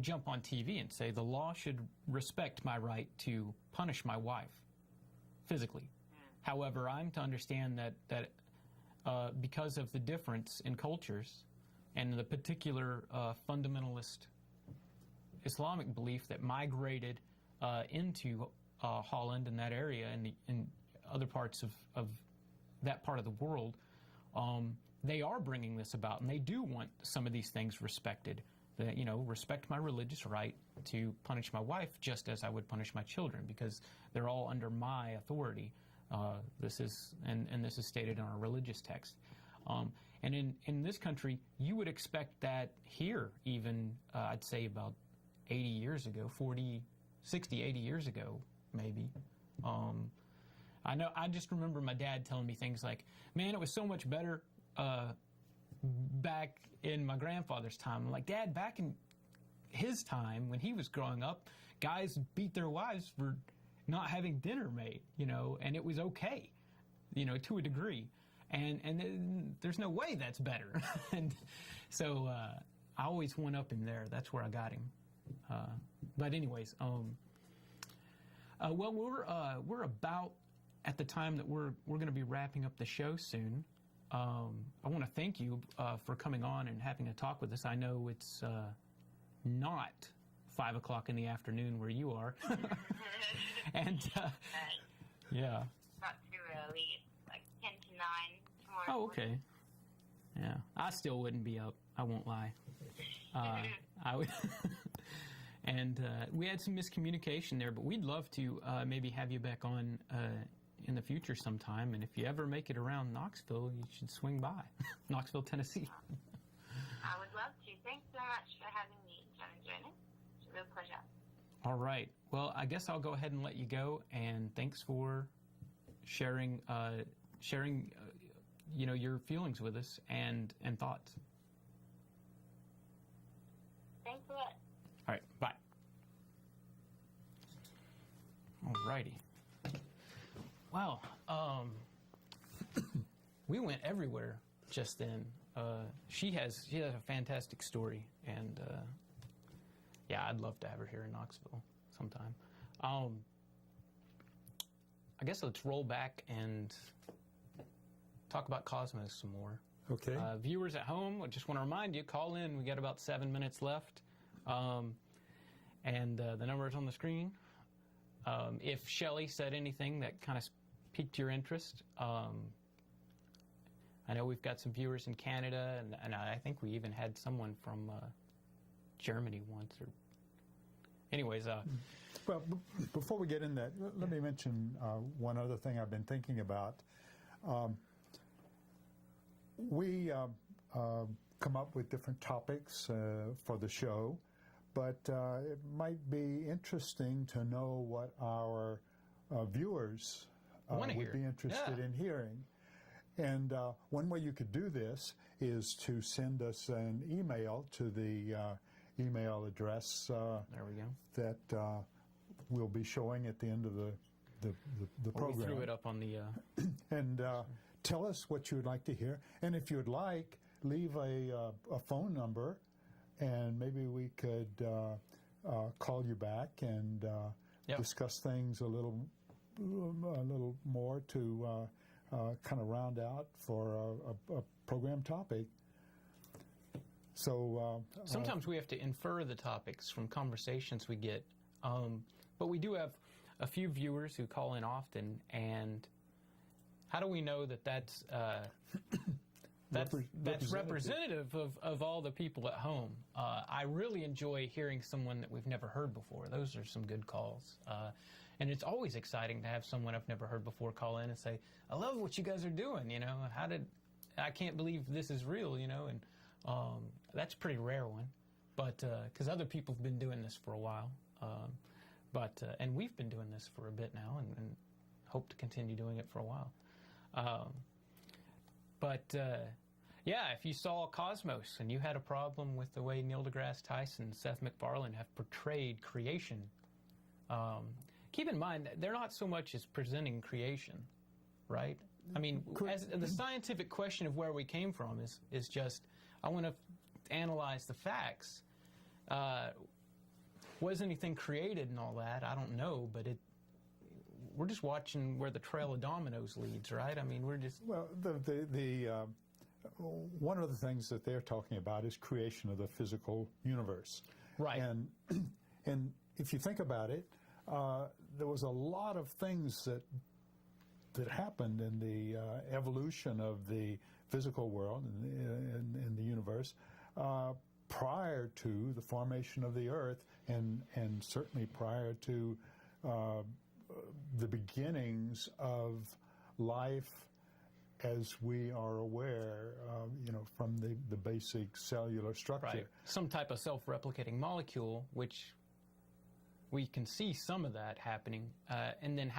[SPEAKER 1] jump on TV and say, the law should respect my right to punish my wife physically. However, I'm to understand that because of the difference in cultures and the particular fundamentalist Islamic belief that migrated into Holland and that area and in other parts of that part of the world, they are bringing this about, and they do want some of these things respected. That, respect my religious right to punish my wife just as I would punish my children, because they're all under my authority. This is stated in our religious text. And in this country, you would expect that here, even, I'd say about 80 years ago, 60, 80 years ago, maybe. I just remember my dad telling me things like, man, it was so much better back in my grandfather's time. I'm like, Dad, back in his time when he was growing up, guys beat their wives for not having dinner made, and it was okay, to a degree. And there's no way that's better. And so I always went up him there. That's where I got him. But anyways, well, we're about at the time that we're going to be wrapping up the show soon. I want to thank you for coming on and having a talk with us. I know it's not 5 o'clock in the afternoon where you are. And yeah.
[SPEAKER 3] Not too early. It's like 10 to 9 tomorrow.
[SPEAKER 1] Oh, okay. Yeah, I still wouldn't be up. I won't lie. I would. And we had some miscommunication there, but we'd love to maybe have you back on in the future sometime. And if you ever make it around Knoxville, you should swing by. Knoxville, Tennessee.
[SPEAKER 3] I would love to. Thanks so much for having me, John and Jonah. It's a real pleasure.
[SPEAKER 1] All right. Well, I guess I'll go ahead and let you go. And thanks for sharing your feelings with us and thoughts.
[SPEAKER 3] Thanks a lot.
[SPEAKER 1] All right. Bye. All righty. Wow. We went everywhere just then. She has a fantastic story, and yeah, I'd love to have her here in Knoxville sometime. I guess let's roll back and talk about Cosmos some more.
[SPEAKER 2] Okay.
[SPEAKER 1] Viewers at home, I just want to remind you, call in. We got about 7 minutes left, and the number is on the screen. If Shelley said anything that kind of piqued your interest, I know we've got some viewers in Canada, and I think we even had someone from Germany once. Anyways,
[SPEAKER 2] well, before we get in that, let me mention one other thing I've been thinking about. We come up with different topics for the show, but it might be interesting to know what our viewers would be interested in hearing. And one way you could do this is to send us an email to the email address
[SPEAKER 1] there we go.
[SPEAKER 2] that we'll be showing at the end of the program.
[SPEAKER 1] We threw it up on the...
[SPEAKER 2] and tell us what you would like to hear. And if you'd like, leave a phone number, and maybe we could call you back and discuss things a little more to kind of round out for a program topic. So
[SPEAKER 1] sometimes we have to infer the topics from conversations we get, but we do have a few viewers who call in often. And how do we know that that's representative of all the people at home? I really enjoy hearing someone that we've never heard before. Those are some good calls. And it's always exciting to have someone I've never heard before call in and say, I love what you guys are doing, I can't believe this is real, and that's a pretty rare one. But, because other people have been doing this for a while. And we've been doing this for a bit now and hope to continue doing it for a while. Yeah, if you saw Cosmos and you had a problem with the way Neil deGrasse Tyson and Seth MacFarlane have portrayed creation, keep in mind, they're not so much as presenting creation, right? I mean, as the scientific question of where we came from is just, I want to analyze the facts. Was anything created and all that? I don't know, but we're just watching where the trail of dominoes leads, right? I mean, we're just... Well,
[SPEAKER 2] one of the things that they're talking about is creation of the physical universe.
[SPEAKER 1] Right.
[SPEAKER 2] And if you think about it, there was a lot of things that happened in the evolution of the physical world in the universe prior to the formation of the Earth, and certainly prior to the beginnings of life as we are aware, from the basic cellular structure.
[SPEAKER 1] Right. Some type of self-replicating molecule, which we can see some of that happening. And then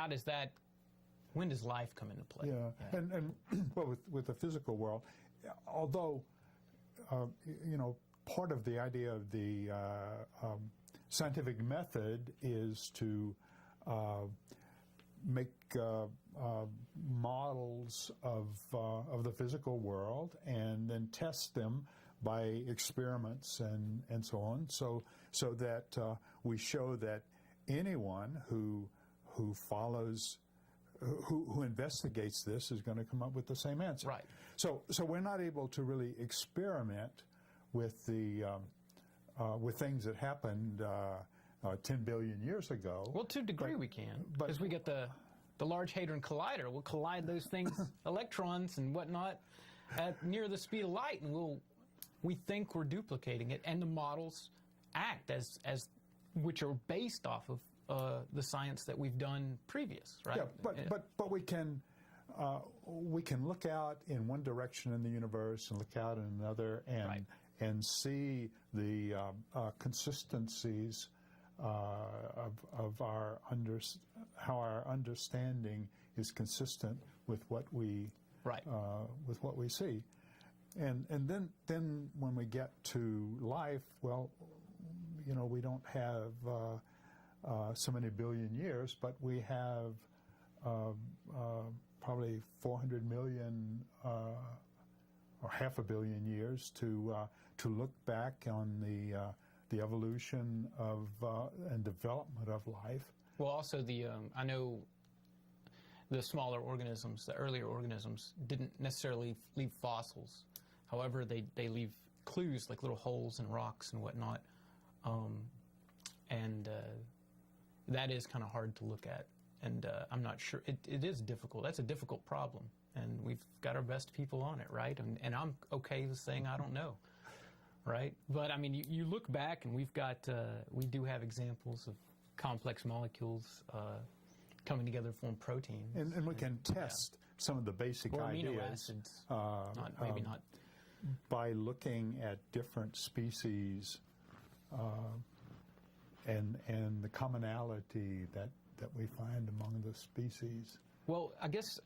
[SPEAKER 1] when does life come into play?
[SPEAKER 2] Yeah. And well, with the physical world, although part of the idea of the scientific method is to make models of the physical world and then test them by experiments and so on, so that we show that anyone who follows, who investigates this is going to come up with the same answer.
[SPEAKER 1] Right.
[SPEAKER 2] So we're not able to really experiment with the with things that happened 10 billion years ago.
[SPEAKER 1] Well, to a degree we can, because we get the Large Hadron Collider. We'll collide those things, electrons and whatnot, at near the speed of light, and we think we're duplicating it, and the models act as which are based off of the science that we've done previous, right?
[SPEAKER 2] Yeah, but we can look out in one direction in the universe and look out in another, and see the consistencies of how our understanding is consistent with what we see, and then when we get to life, well, we don't have so many billion years, but we have probably 400 million or half a billion years to look back on the evolution of and development of life.
[SPEAKER 1] Well, also I know the smaller organisms, the earlier organisms, didn't necessarily leave fossils. However, they leave clues like little holes in rocks and whatnot, and that is kind of hard to look at. And I'm not sure, it is difficult. That's a difficult problem, and we've got our best people on it, right? And I'm okay with saying I don't know, right? But I mean, you look back, and we do have examples of complex molecules coming together to form proteins.
[SPEAKER 2] And we can test some of the basic ideas.
[SPEAKER 1] Amino acids, maybe not.
[SPEAKER 2] By looking at different species and the commonality that we find among the species.
[SPEAKER 1] Well, I guess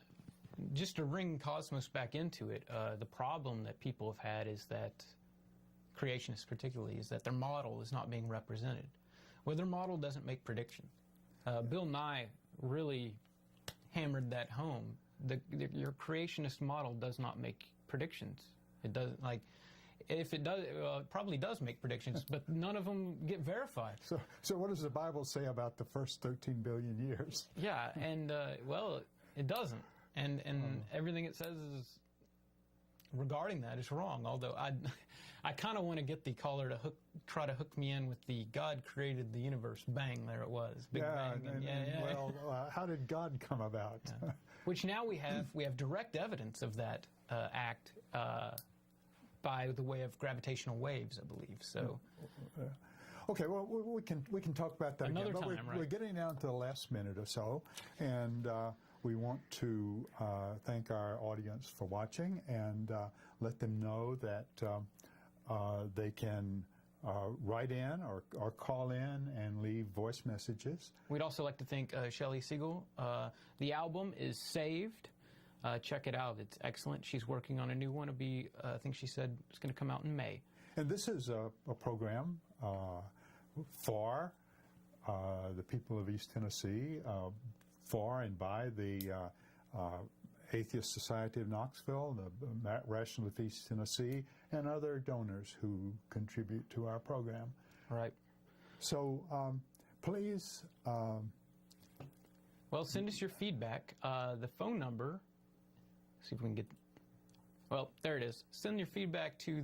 [SPEAKER 1] just to bring Cosmos back into it, the problem that people have had is that, creationists particularly, is that their model is not being represented. Well, their model doesn't make predictions. Bill Nye really hammered that home. Your creationist model does not make predictions. It doesn't, if it does, it probably does make predictions, but none of them get verified.
[SPEAKER 2] So what does the Bible say about the first 13 billion years?
[SPEAKER 1] Yeah, and well, it doesn't, and everything it says is regarding that is wrong. Although I kind of want to get the caller to try to hook me in with the God created the universe. Bang, there it was. Big bang.
[SPEAKER 2] Well, how did God come about?
[SPEAKER 1] Yeah. Which now we have direct evidence of that act. By the way of gravitational waves, I believe. So,
[SPEAKER 2] okay. Well, we can talk about that
[SPEAKER 1] another
[SPEAKER 2] again. But
[SPEAKER 1] time,
[SPEAKER 2] we're getting down to the last minute or so, and we want to thank our audience for watching and let them know that they can write in or call in and leave voice messages.
[SPEAKER 1] We'd also like to thank Shelley Segal. The album is Saved. Check it out. It's excellent. She's working on a new one. It'll be, I think she said it's going to come out in May.
[SPEAKER 2] And this is a program for the people of East Tennessee, for and by the Atheist Society of Knoxville, the Rational of East Tennessee, and other donors who contribute to our program.
[SPEAKER 1] Right.
[SPEAKER 2] So please...
[SPEAKER 1] well, send us your feedback. The phone number... See if we can get... Well, there it is. Send your feedback to